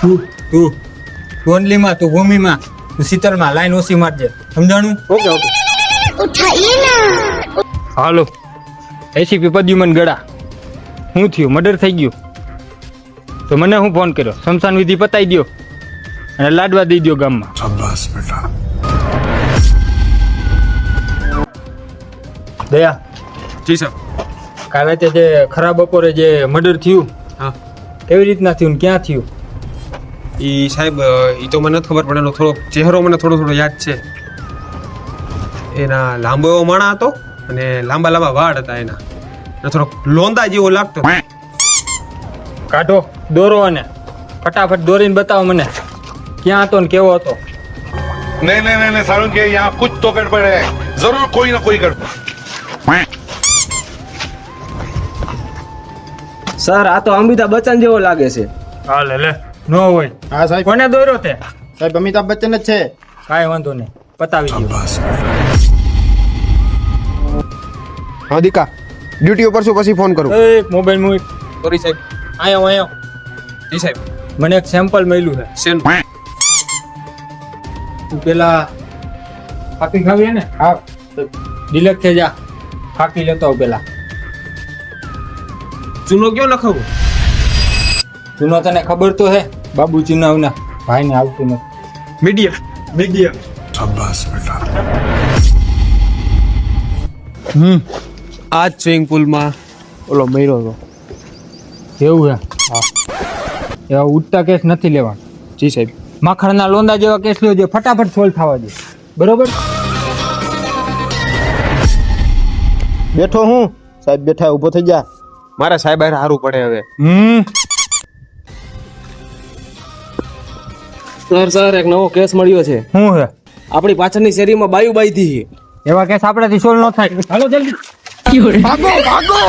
તું ઓનલીમાં તું ભૂમિમાં તું શીતલમાં લાઈન ઓછી મારજે સમજાણું? Okay okay. હાલો એસીપી પ્રદ્યુમન ગળા શું થયું? મર્ડર થઈ ગયું તો મને હું ફોન કર્યો? શમશાન વિધિ પતાવી દો અને લાડવા દઈ દો ગામમાં. શાબાશ બેટા. દયા જી સર. કાલે તે જે ખરાબ બપોરે જે મર્ડર થયું હા કેવી રીતના થયું ને ક્યાં થયું? ઈ સાહેબ ઈ તો મને નથી ખબર પણ એનો થોડો ચહેરો મને થોડો યાદ છે. એના લાંબો એવો માણા હતો અને લાંબા લાંબા વાળ હતા એના અને થોડો લોંદા જેવો લાગતો. કાઢો દોરો અને ફટાફટ દોરીને બતાવો મને ક્યાં હતો ને કેવો હતો. नहीं नहीं नहीं सारुण के यहाँ कुछ तो गड़बड़ है जरूर कोई ना कोई गड़बड़. સર આ તો અમિતાભ બચ્ચન જેવો લાગે છે. હા લે નો હોય. હા સાહેબ. કોને દોર્યો તે? સાહેબ અમિતાભ બચ્ચન જ છે. કાંઈ વાંધો નહીં પતાવી દો. હા દીકા ડ્યુટી ઉપર છું પછી ફોન કરું. એ મોબાઈલ મૂક. સોરી સાહેબ. આયો જી સાહેબ. મને એક સેમ્પલ મળ્યું છે. શેન તું પેલા ફાકી ખાવી ને? હા ડિલેક્ટ થઈ જા. ફાકી લેતો આવ પેલા. ચૂનો કયો નખાવું? જૂનો તને ખબર તો હે બાબુ ચિનાવના ભાઈને આવતું નથી. મીડિયમ. આ જ સ્વિમિંગ પુલમાં ઓલો મર્યો હતો. એવું હે? હા એવા ઉડતા કેસ નથી લેવાના. જી સાહેબ. માખણના લોંદા જેવા કેસ લેજો ફટાફટ સોલ્વ થવા દે. બરોબર? બેઠો હું સાહેબ બેઠા ઊભો થઈ જા. મારા સાહેબ હારે હારું પડે હવે. સર એક નવો કેસ મળ્યો છે. શું હે? આપણી પાછળની શેરીમાં બાયું બાઈ હતી. એવા કેસ આપણાથી સોલ્વ ન થાય. હાલો જલ્દી. ભાગો ભાગો